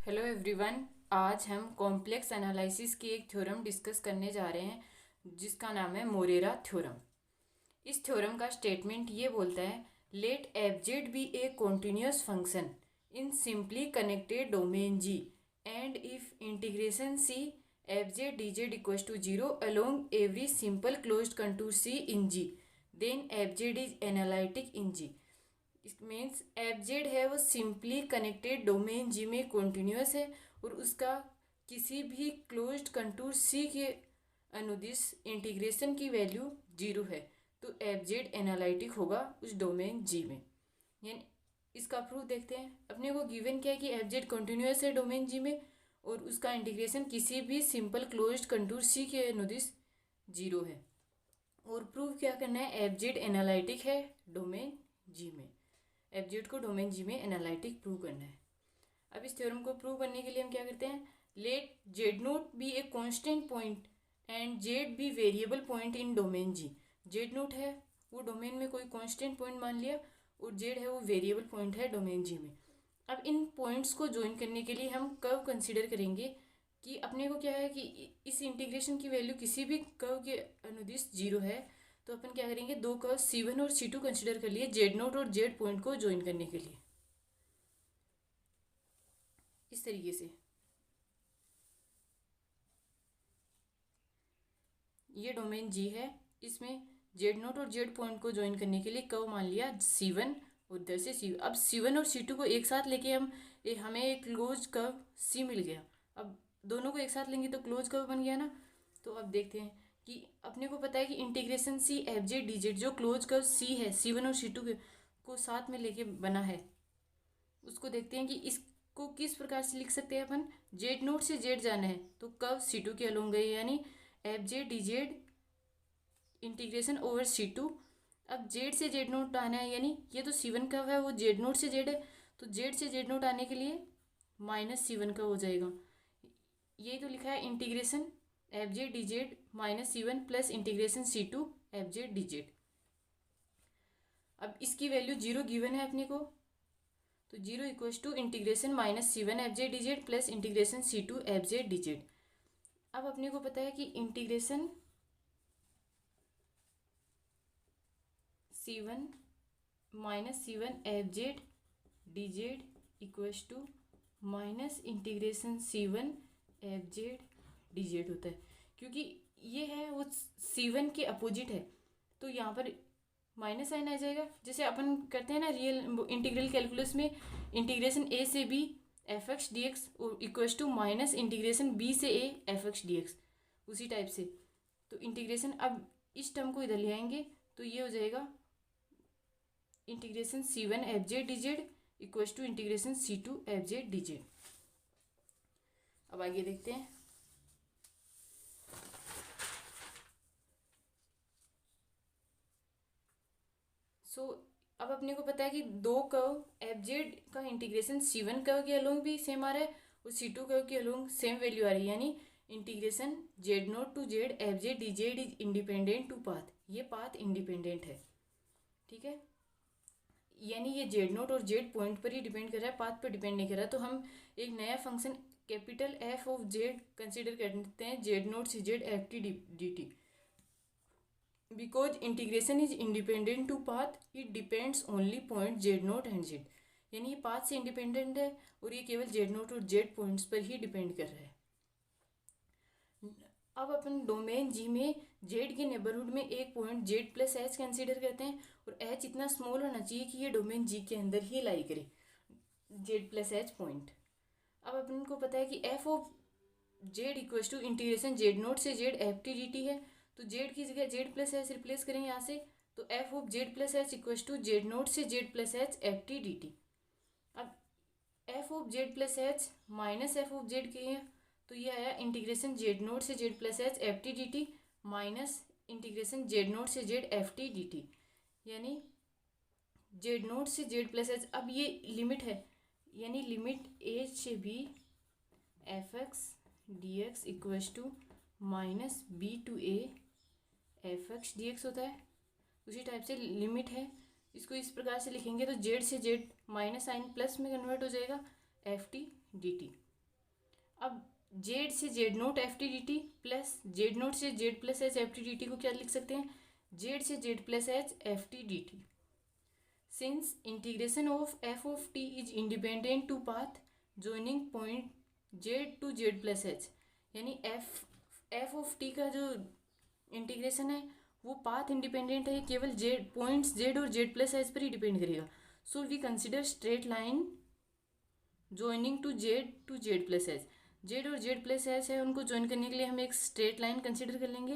Hello everyone. आज हम complex analysis की एक थ्योरम डिस्कस करने जा रहे हैं जिसका नाम है मोरेरा थ्योरम। इस थ्योरम का स्टेटमेंट ये बोलता है, let f z be a continuous function in simply connected domain G and if integration C f z d z equal to zero along every simple closed contour C in G, then f z is analytic in G. It means f z है वो simply connected domain जी में continuous है और उसका किसी भी closed contour सी के अनुदिश इंटीग्रेशन की वैल्यू जीरो है, तो एफ जेड एनालिटिक होगा उस डोमेन जी में। यानी इसका प्रूफ देखते हैं। अपने को गिवन क्या है कि एफ जेड कॉन्टिन्यूस है डोमेन जी में और उसका इंटीग्रेशन किसी भी सिंपल क्लोज्ड कंटूर सी के अनुदिश जीरो है। और प्रूफ क्या करना है, एफ जेड एनालिटिक है डोमेन जी में। एफ जेड को डोमेन जी में एनालिटिक प्रूव करना है। अब इस थ्योरम को प्रूव करने के लिए हम क्या करते हैं, let z naught be a constant point and z be variable point in domain G. Z naught है वो डोमेन में कोई कांस्टेंट पॉइंट मान लिया और जेड है वो वेरिएबल पॉइंट है डोमेन जी में। अब इन पॉइंट्स को ज्वाइन करने के लिए हम कर्व कंसिडर करेंगे कि अपने को क्या है कि इस इंटीग्रेशन की वैल्यू किसी भी कर्व के अनुदिश जीरो है, तो अपन क्या करेंगे, दो कर्व C1 और C2 कंसिडर कर लिए जेड नोट और जेड पॉइंट को ज्वाइन करने के लिए। इस तरीके से ये डोमेन जी है, इसमें जेड नोट और जेड पॉइंट को ज्वाइन करने के लिए कर्व मान लिया C1 उधर से C। अब C1 और C2 को एक साथ लेके हमें एक क्लोज कर्व C मिल गया। अब दोनों को एक साथ लेंगे तो क्लोज कर्व बन गया ना। तो अब देखते हैं कि अपने को पता है कि integration C f z d z जो क्लोज कर्व C है C1 और C2 को साथ में लेके बना है, उसको देखते हैं कि इसको किस प्रकार से लिख सकते हैं अपन। जेड नोट से जेड जाना है तो कर्व C2 के अलोंग गए, यानी F z d Z integration over C2। अब जेड से जेड नोट आना है, यानी ये तो C1 कर्व है वो जेड नोट से जेड है, तो जेड से जेड नोट आने के लिए -C1 का हो जाएगा। यही तो लिखा है integration f z d z -C1 plus integration C2 f z d z. अब इसकी वैल्यू जीरो गिवन है अपने को, तो zero equals to integration -C1 f z d z plus integration C2 f z d z. अब अपने को पता है कि integration C1 -C1 f z d z equals to minus integration C1 f z d z होता है, क्योंकि ये है वो C1 के अपोजिट है, तो यहाँ पर माइनस साइन आ जाएगा। जैसे अपन करते हैं ना रियल इंटीग्रल कैलकुलस में, इंटीग्रेशन ए से B F x D x equals to minus integration B से A F x D X, उसी टाइप से। तो इंटीग्रेशन अब इस टर्म को इधर ले आएंगे तो ये हो जाएगा integration C1 f z d z equals to integration C2 f z d z. अब आगे देखते हैं। अब अपने को पता है कि दो कर्व एफ जेड का इंटीग्रेशन C1 कर्व के अलोंग भी सेम आ रहा है और C2 कर्व के अलोंग सेम वैल्यू आ रही है, यानी integration Z naught to z f z d z is independent to path. ये पाथ इंडिपेंडेंट है, ठीक है, यानी ये जेड नोट और जेड पॉइंट पर ही डिपेंड कर रहा है, पाथ पर डिपेंड नहीं कर रहा। तो हम एक नया function capital F of z consider करते हैं, जेड नोट से Z F T D t. Because integration is independent to path, it depends only point z naught and z. यानी ये पाथ से इंडिपेंडेंट है और ये केवल जेड नोट और जेड पॉइंट्स पर ही डिपेंड कर रहा है। अब अपन डोमेन जी में जेड के नेबरहुड में एक point Z plus H consider करते हैं और एच इतना स्मॉल होना चाहिए कि ये डोमेन जी के अंदर ही लाई करे, जेड प्लस एच पॉइंट। अब अपन को पता है कि F of Z equals to integration Z naught से Z F T D T है, तो जेड की जगह जेड प्लस एच रिप्लेस करेंगे यहाँ से, तो F of Z plus H equals to Z naught से Z plus H F T D T. अब F of Z plus H minus F of Z के हैं, तो ये आया इंटीग्रेशन जेड नोट से Z plus H F T D T minus integration Z naught से Z F T D T, यानी Z naught से जेड प्लस एच। अब ये लिमिट है, यानी लिमिट ए से B F x D x equals to minus b to A F x D x होता है। उसी टाइप से लिमिट है, इसको इस प्रकार से लिखेंगे तो जेड से जेड माइनस साइन प्लस में कन्वर्ट हो जाएगा एफ टी डी टी। अब जेड से Z naught F T D T plus Z naught से Z plus H F T D T को क्या लिख सकते हैं, जेड से Z plus H F T D T. Since integration of F of T is independent to path joining point Z to Z plus H, यानी F of T का जो integration है वो पाथ इंडिपेंडेंट है, केवल Z points Z और Z plus H पर ही डिपेंड करेगा। So we consider straight line joining to Z plus H, Z और जेड प्लस एच है उनको ज्वाइन करने के लिए हम एक स्ट्रेट लाइन कंसिडर कर लेंगे,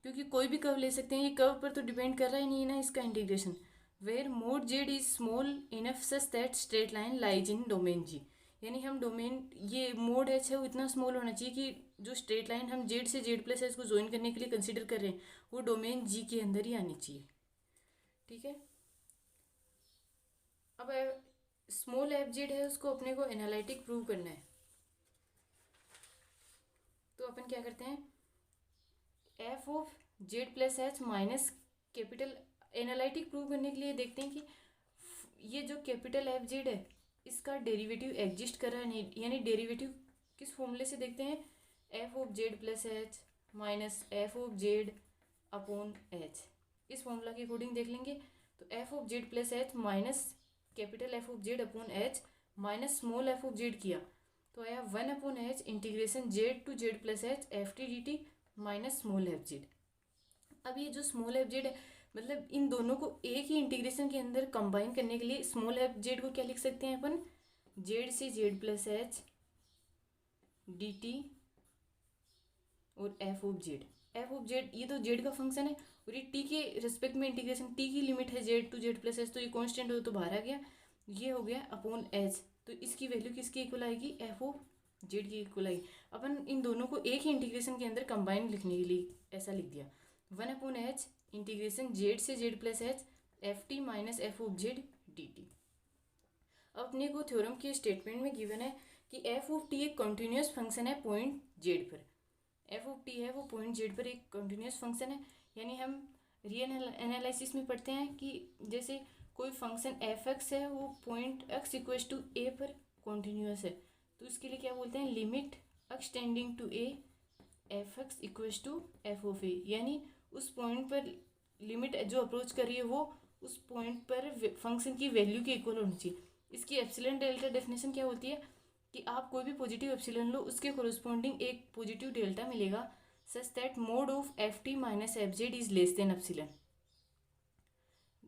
क्योंकि कोई भी कर्व ले सकते हैं, ये कर्व पर तो डिपेंड कर रहा ही नहीं है ना इसका integration. Where mod Z is small enough such that straight line lies in domain G, यानी हम डोमेन ये मोड एच है वो इतना स्मॉल होना चाहिए कि जो स्ट्रेट लाइन हम जेड से जेड प्लस एच को ज्वाइन करने के लिए कंसिडर कर रहे हैं वो डोमेन जी के अंदर ही आनी चाहिए। ठीक है, अब स्मॉल एफ जेड है उसको अपने को एनालिटिक प्रूव करना है, तो अपन क्या करते हैं, F of Z plus H minus capital, analytic prove करने के लिए देखते हैं कि ये जो कैपिटल एफ जेड है इसका डेरिवेटिव एग्जिस्ट कर रहा है नहीं, यानी डेरिवेटिव किस फॉर्मूले से देखते हैं, F of Z plus H minus F of Z upon h, इस फॉर्मूला के अकॉर्डिंग देख लेंगे। तो F of Z plus H minus capital F of Z upon H minus small f of z किया तो आया 1/h integration z to Z plus H F T D T minus small f z. अब ये जो small f z है मतलब इन दोनों को एक ही इंटीग्रेशन के अंदर कंबाइन करने के लिए स्मॉल एफ जेड को क्या लिख सकते हैं अपन, जेड से Z plus H D T और F of Z, F of Z ये तो जेड का फंक्शन है और ये टी के रिस्पेक्ट में इंटीग्रेशन, टी की लिमिट है z to Z plus h, तो ये कॉन्स्टेंट हो तो बाहर आ गया, ये हो गया अपॉन एच, तो इसकी वैल्यू किसकी इक्वल आएगी, एफ ऑफ जेड की इक्वल आएगी। अपन इन दोनों को एक ही इंटीग्रेशन के अंदर कंबाइन लिखने के लिए ऐसा लिख दिया, 1/h इंटीग्रेशन जेड से Z plus H F T minus F of Z D T. अब अपने को थ्योरम के स्टेटमेंट में गिवन है कि एफ ऑफ टी एक कंटिन्यूस फंक्शन है पॉइंट जेड पर, एफ ऑफ टी है वो पॉइंट जेड पर एक कंटिन्यूस फंक्शन है, यानी हम रियल एनालिसिस में पढ़ते हैं कि जैसे कोई फंक्शन एफ एक्स है वो point X equals to A पर कॉन्टिन्यूस है, तो इसके लिए क्या बोलते हैं, limit X tending to A F X equals to F of A, यानी उस पॉइंट पर लिमिट जो अप्रोच कर रही है वो उस पॉइंट पर फंक्शन की वैल्यू के इक्वल होनी चाहिए। इसकी एप्सिलॉन डेल्टा डेफिनेशन क्या होती है कि आप कोई भी पॉजिटिव एप्सिलॉन लो उसके कोरिस्पोंडिंग एक पॉजिटिव डेल्टा मिलेगा such that mode of F T minus F z is less then epsilon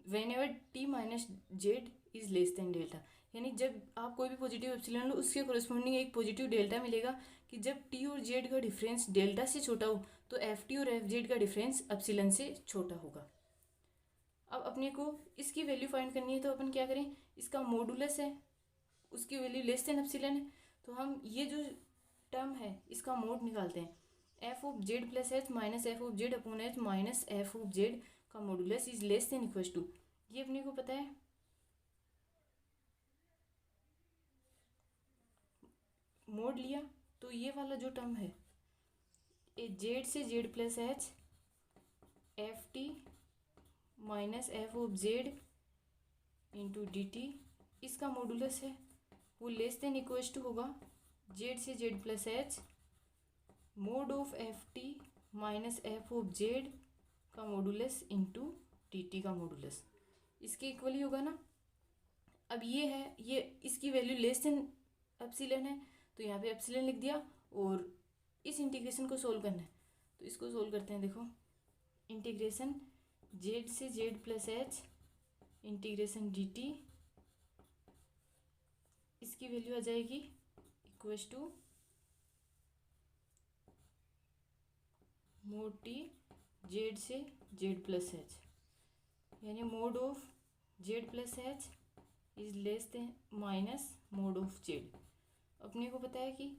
whenever T minus Z is less then delta, यानी जब आप कोई भी पॉजिटिव एप्सिलॉन लो उसके कोरिस्पोंडिंग एक पॉजिटिव डेल्टा मिलेगा कि जब टी और जेड का डिफरेंस डेल्टा से छोटा हो तो एफ टी और एफ जेड का डिफरेंस एप्सिलॉन से छोटा होगा। अब अपने को इसकी वैल्यू फाइंड करनी है तो अपन क्या करें, इसका मॉडुलस है उसकी वैल्यू लेस देन एप्सिलॉन है, तो हम ये जो टर्म है इसका मोड निकालते हैं, F of Z plus H minus F of Z upon H minus F of Z का modulus is less than equal to, ये अपने को पता है, मोड लिया तो ये वाला जो टर्म है जेड से Z plus H F T minus F of Z into D T, इसका मॉडुलस है वो लेस देन इक्वल टू होगा जेड से Z plus H mode of F T minus F of Z का modulus into D T का modulus, इसके equal ही होगा ना। अब ये है ये इसकी वैल्यू लेस देन एप्सिलॉन है तो यहाँ पे एप्सिलॉन लिख दिया और इस इंटीग्रेशन को सोल्व करना है तो इसको सोल्व करते हैं। देखो इंटीग्रेशन जेड से Z plus h integration d t, इसकी वैल्यू आ जाएगी equal to mod t z से जेड प्लस एच, यानी mod of Z plus h is less than minus mod of z. अपने को पता है कि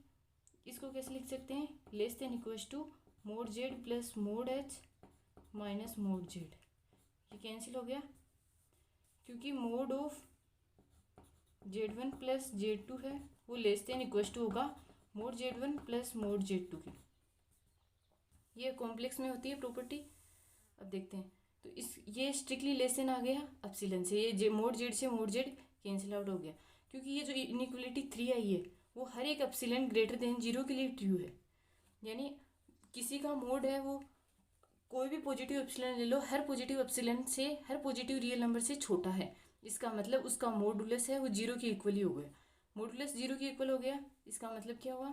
इसको कैसे लिख सकते हैं, less than equal to mod z plus mod h minus mod z, ये कैंसिल हो गया क्योंकि mod of z one plus z two है वो लेस देन इक्वल टू होगा mod z one plus mod z two की, ये complex में होती है प्रॉपर्टी। अब देखते हैं तो इस ये स्ट्रिक्टली लेस देन आ गया एप्सिलॉन से, ये मोड जेड से मोड जेड कैंसिल आउट हो गया क्योंकि ये जो इनइक्वलिटी 3 आई है वो हर एक एप्सिलॉन ग्रेटर देन 0 के लिए ट्रू है। यानी किसी का मोड है वो कोई भी पॉजिटिव एप्सिलॉन ले लो, हर पॉजिटिव एप्सिलॉन से हर पॉजिटिव रियल नंबर से छोटा है, इसका मतलब उसका मोडुलस है वो 0 के इक्वल ही हो गया। मोडुलस 0 के इक्वल हो गया, इसका मतलब क्या हुआ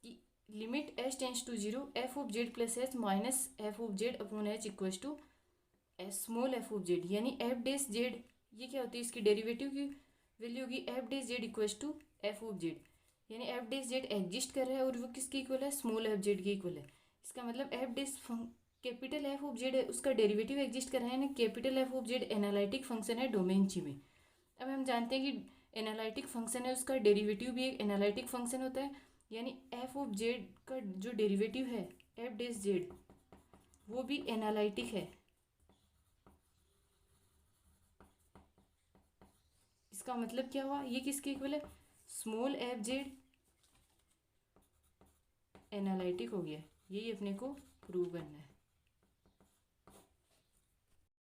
कि limit h tends to 0 f of Z plus H minus F of Z upon h equals to small f of z. यानी एफ डेस जेड ये क्या होती है, इसकी डेरिवेटिव की वैल्यू होगी f dash z equals to F of z. यानी f dash z exist कर रहा है और वो किसके इक्वल है, स्मॉल एफ जेड के इक्वल है। इसका मतलब f days capital F of Z है, उसका डेरिवेटिव एग्जिस्ट कर रहा है ना। Capital F of Z analytic function है डोमेन जी में। अब हम जानते हैं कि एनालिटिक फंक्शन है उसका डेरिवेटिव भी एक एनालिटिक फंक्शन होता है। यानी एफ ऑफ जेड का जो डेरिवेटिव है एफ डेस जेड वो भी एनालिटिक है। इसका मतलब क्या हुआ, ये किसके इक्वल है, स्मॉल एफ जेड एनालिटिक हो गया। यही अपने को प्रूव करना है।